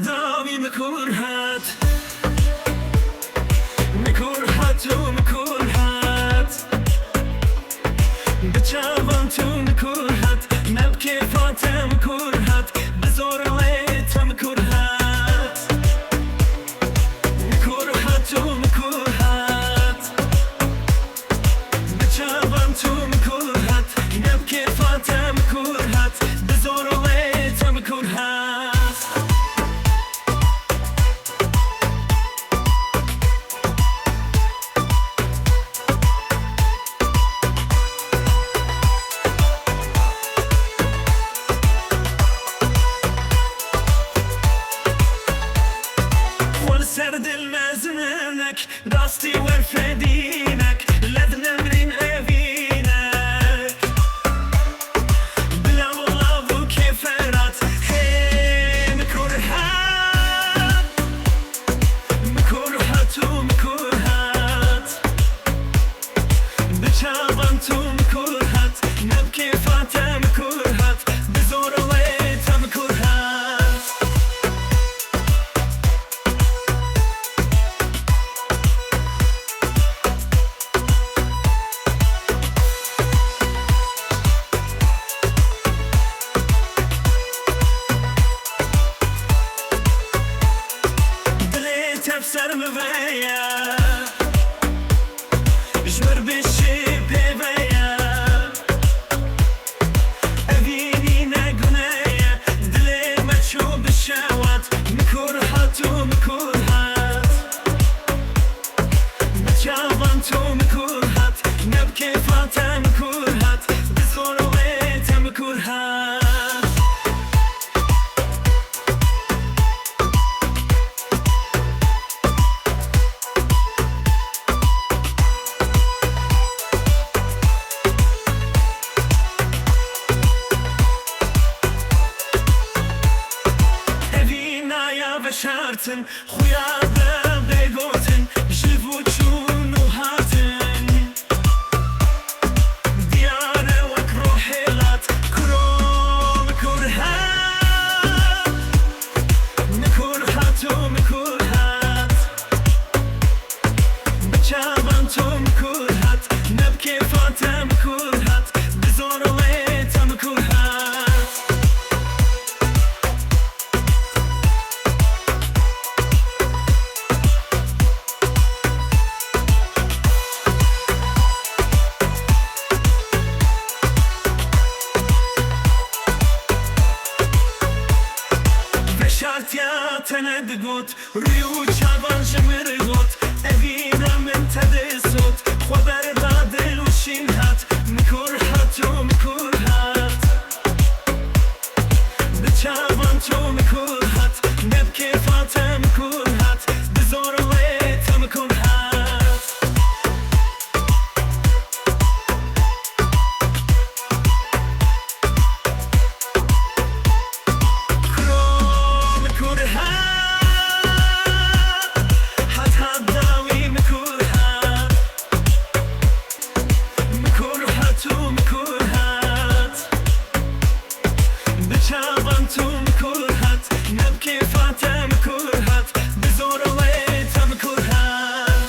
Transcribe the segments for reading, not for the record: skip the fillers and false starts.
داوی مکرهت مکرهت و مکرهت بچوان تو مکرهت نبکه فاتم مکرهت بزور لیت مکرهت مکرهت و مکرهت بچوان تو مکرهت نبکه فاتم مکرهت بزور لیت مکرهت سرد المزنك داستي ورفدينك لدنا من أبينك بلا والله كفرات هي مكرهات مكرهات ومكرهات بشابنت ومكرهات نبكي فاتا مكرهات بزور ويتا مكرهات تفسر مبايا جمر بالشي بيبايا أبيني ناقنايا دلي ما تشوف بالشهوات مكرهات ومكرهات بتشافنت ومكرهات نبكي فاتا مكرهات بزور ويتا مكرهات بشارتن خويا بيغوتن جلبو تشون وهاتن ديارة وكروحي غات كروم كرهات مكرهات ومكرهات بتشابنت ومكرهات نبكي فاتا مكرهات بزور ويتا مكرهات شارت يا تندقوت ريوت شابان جمرقوت أبينا من تدسوت خبر بادل وشينهات مكرهات ومكرهات بتشابان تو مكرهات نبكي فاتا مكرهات بزور ويتا مكرهات بتشابنت ومكرهات نبكي فاتا مكرهات بزور ويتا مكرهات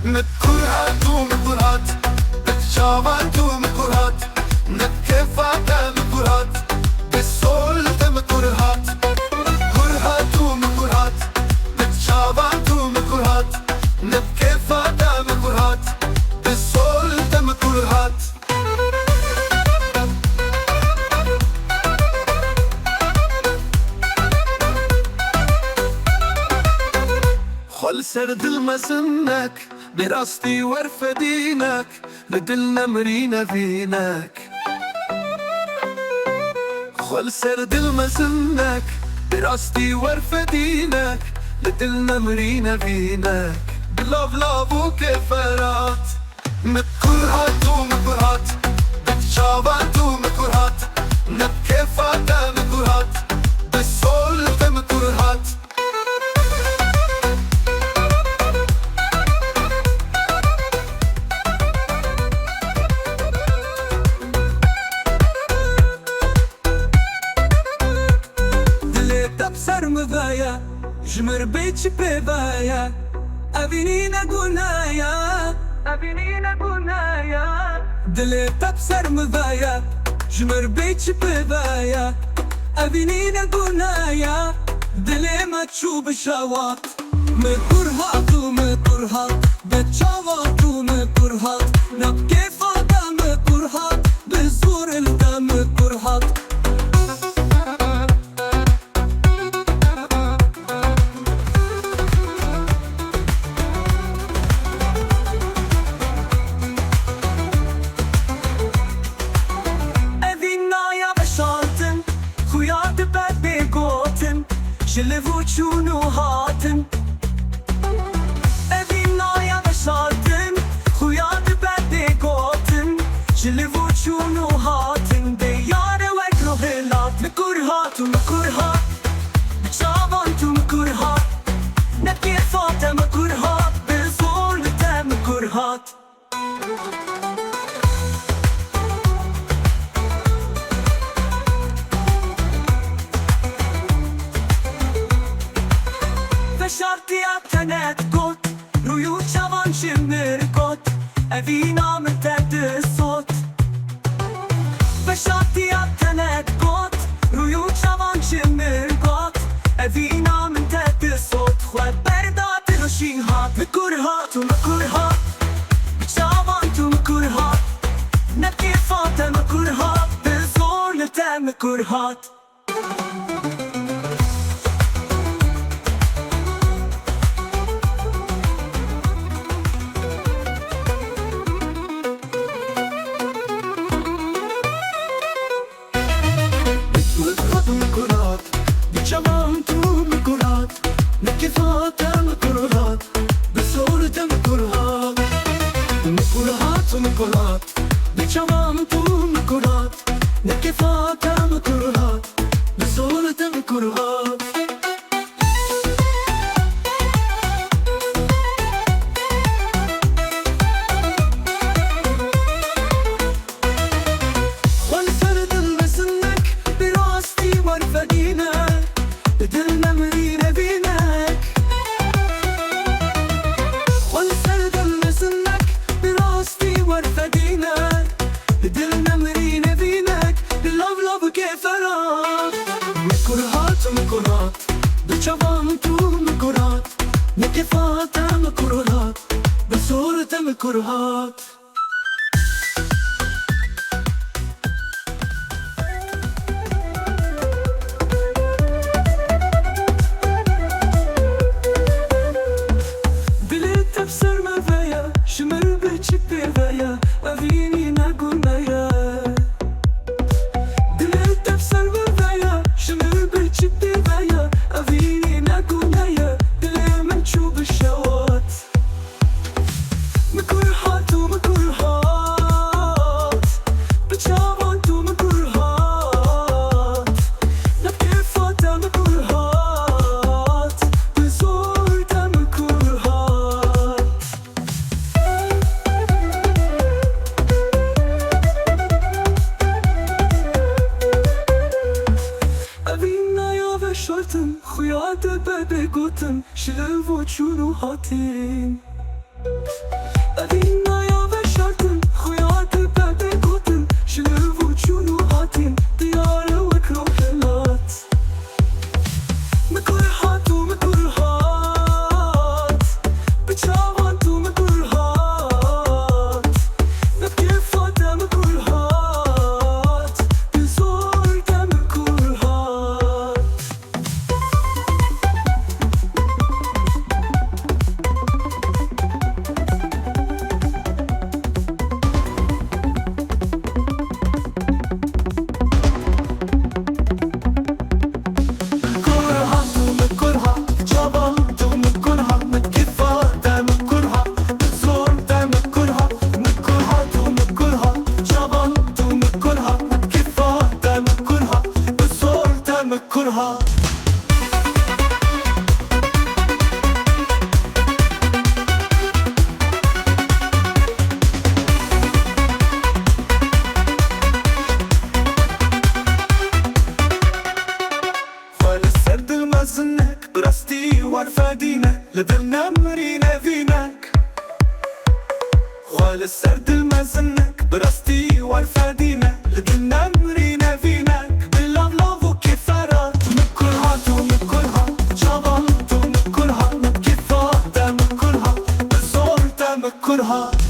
مكرهات ومكرهات بتشابنت ومكرهات نبكي فاتا مكرهات بالسولت مكرهات كرهات ومكرهات بتشابنت ومكرهات نبكي فاتا مكرهات بالسولت مكرهات خل سرد المسنك براستي ورفدينك لدلنا مرينا فينك خل سرد المسنك براستي ورفدينك لدلنا مرينا فينك بلاف لاف وكفرات مكرهات ومكرهات بتشابنت ومكرهات نبكي فاتا مكرهات کرهات سرمدايا جمر بيتش بيبايا أبينينا قنايا أبينينا قنايا دليتا بسرمدايا جمر بيتش بيبايا أبينينا قنايا دلي ما تشوف الشواط مكرهات ومكرهات بتشواط ومكرهات نبكي فاضا مكرهات بزور الدم مكرهات Живу чуну хатин Evina yaşardın Huyatı bende gotin Живу чуну хатин De yare ve krohelat Mekurhat u mekurhat Çavan tu mekurhat Ne kefate mekurhat Bezorlu te mekurhat شرطيا تنات قط رويو شوان شمر قط أفينا من تحت الصوت فشرطيا تنات قط رويو شوان شمر قط أفينا من تحت الصوت خوات بردات روشيهات مكرهات ومكرهات شوان تو مكرهات نبكي فاتا مكرهات بزور لتا مكرهات مكرهات بچوام تو مكرهات نكفات مكرهات بصورة مكرهات والفرد المسنك براستي مرفدينك بدلنا مرينا بينك والفرد المسنك براستي ورفدينك بدلنا مرينا بينك للوف لوف كفرات مكرهات ومكرهات بچوام تو مكرهات نكفات مكرهات بصورة مكرهات دلت بسر مفايا شمر بيبايا أفيني ناقونايا دلت بسر مفايا شمر بيبايا أفيني ناقونايا دلي من تشوف الشوات مكرهات ومكرهات بتشاوات ومكرهات نبكي فاتا مكرهات بزور تا مكرهات شرطم خیات بده گوتم شلو و چونو هاتین ادینا یا و شرطم خیات بده گوتم شلو و چونو هاتین دیار و کروهلات مکرهات و مکرهات بچاوات و مکرهات نبکي فاتا مکرهات بزور تا مکرهات لدلنمري نافينك خالص سرد المزنك براستي والفادينك لدلنمري نافينك باللافلافو كفارات مكرهات ومكرهات شغلت ومكرهات كفات مكرهات بزورت مكرهات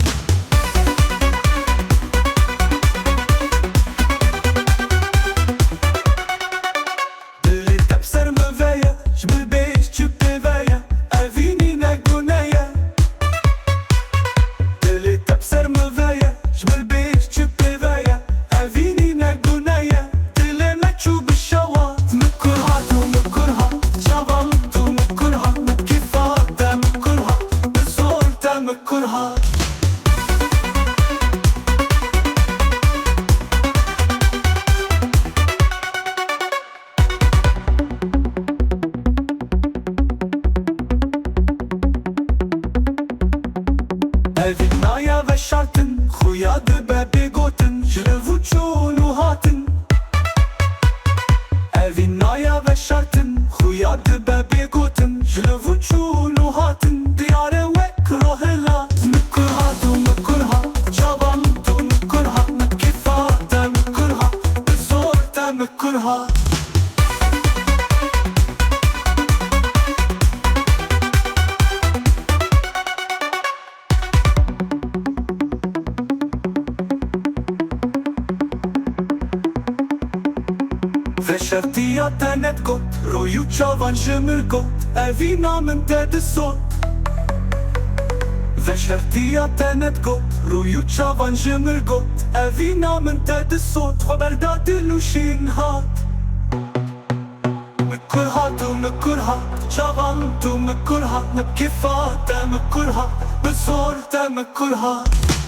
Evinaya ve şartın Huyadı bebe gotun Jlevuçun uhatın Evinaya ve şartın Huyadı bebe gotun Jlevuçun uhatın Diyare ve krohelat Mıkırhat mıkırhat Çavantu mıkırhat Mıkifate mıkırhat Zorte mıkırhat Veşertia tenet got Roju qavan shëmër got E vina më të dësot Veşertia tenet got Roju qavan shëmër got E vina më të dësot Khoberda të lushin hat Më kërhat u më kërhat Qavan tu më kërhat Në kifate më kërhat Bësorte më kërhat